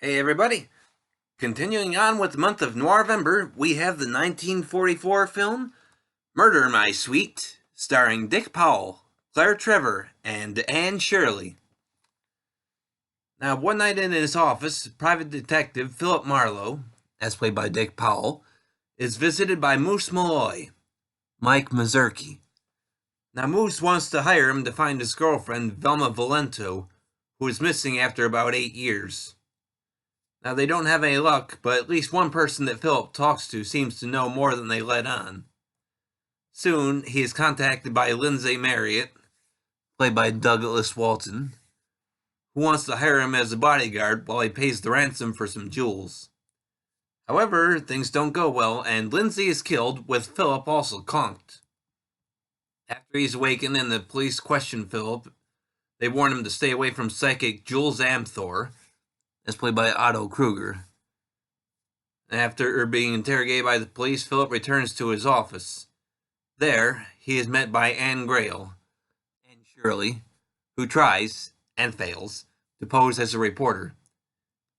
Hey everybody! Continuing on with the month of Noirvember, we have the 1944 film Murder, My Sweet, starring Dick Powell, Claire Trevor, and Anne Shirley. Now, one night in his office, private detective Philip Marlowe, as played by Dick Powell, is visited by Moose Malloy, Mike Mazurki. Now, Moose wants to hire him to find his girlfriend, Velma Valento, who is missing after about 8 years. Now, they don't have any luck, but at least one person that Philip talks to seems to know more than they let on. Soon, he is contacted by Lindsay Marriott, played by Douglas Walton, who wants to hire him as a bodyguard while he pays the ransom for some jewels. However, things don't go well, and Lindsay is killed, with Philip also conked. After he's awakened and the police question Philip, they warn him to stay away from psychic Jules Amthor, as played by Otto Kruger. After being interrogated by the police, Philip returns to his office. There, he is met by Anne Grail, Anne Shirley, who tries, and fails, to pose as a reporter.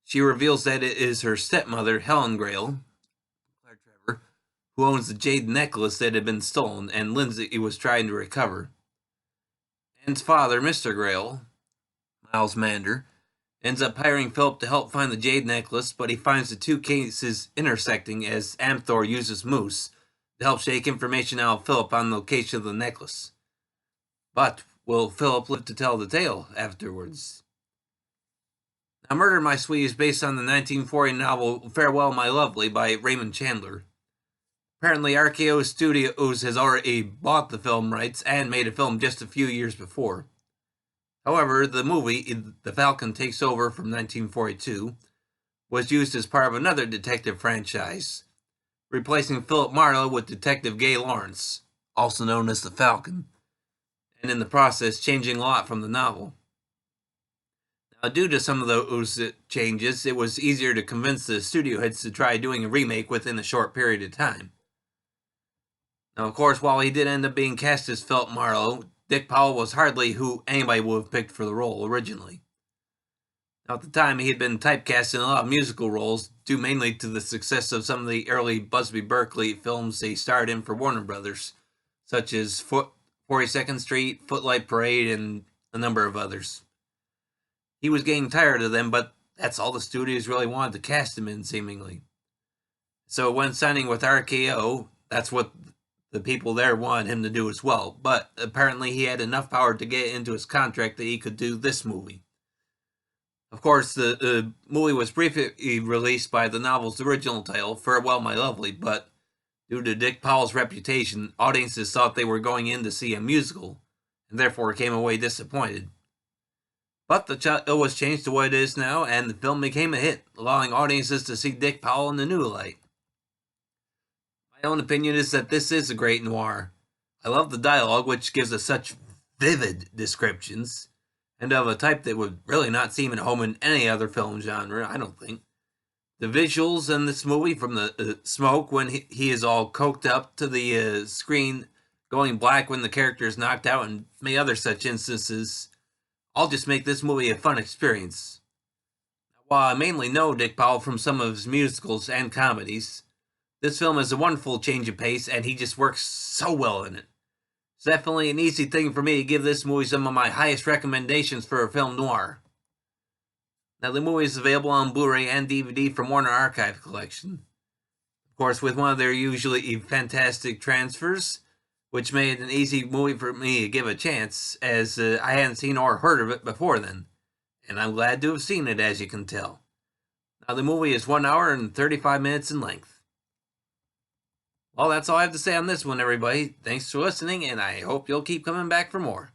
She reveals that it is her stepmother, Helen Grail, Claire Trevor, who owns the jade necklace that had been stolen and Lindsay was trying to recover. Anne's father, Mr. Grail, Miles Mander, ends up hiring Philip to help find the jade necklace, but he finds the two cases intersecting as Amthor uses Moose to help shake information out of Philip on the location of the necklace. But will Philip live to tell the tale afterwards? Now, Murder, My Sweet is based on the 1940 novel Farewell, My Lovely by Raymond Chandler. Apparently, RKO Studios has already bought the film rights and made a film just a few years before. However, the movie, The Falcon Takes Over from 1942, was used as part of another detective franchise, replacing Philip Marlowe with Detective Gay Lawrence, also known as The Falcon, and in the process changing a lot from the novel. Now, due to some of those changes, it was easier to convince the studio heads to try doing a remake within a short period of time. Now, of course, while he did end up being cast as Philip Marlowe, Dick Powell was hardly who anybody would have picked for the role originally. Now, at the time, he had been typecast in a lot of musical roles, due mainly to the success of some of the early Busby Berkeley films he starred in for Warner Brothers, such as 42nd Street, Footlight Parade, and a number of others. He was getting tired of them, but that's all the studios really wanted to cast him in, seemingly. So when signing with RKO, that's what the people there wanted him to do as well, but apparently he had enough power to get into his contract that he could do this movie. Of course, the movie was briefly released by the novel's original title, Farewell, My Lovely, but due to Dick Powell's reputation, audiences thought they were going in to see a musical, and therefore came away disappointed. But the title was changed to what it is now, and the film became a hit, allowing audiences to see Dick Powell in a new light. My own opinion is that this is a great noir. I love the dialogue, which gives us such vivid descriptions, and of a type that would really not seem at home in any other film genre, I don't think. The visuals in this movie, from the smoke when he is all coked up to the screen going black when the character is knocked out, and many other such instances, all just make this movie a fun experience. While I mainly know Dick Powell from some of his musicals and comedies, this film is a wonderful change of pace, and he just works so well in it. It's definitely an easy thing for me to give this movie some of my highest recommendations for a film noir. Now, the movie is available on Blu-ray and DVD from Warner Archive Collection. Of course, with one of their usually fantastic transfers, which made it an easy movie for me to give a chance, as I hadn't seen or heard of it before then, and I'm glad to have seen it, as you can tell. Now, the movie is 1 hour and 35 minutes in length. Well, that's all I have to say on this one, everybody. Thanks for listening, and I hope you'll keep coming back for more.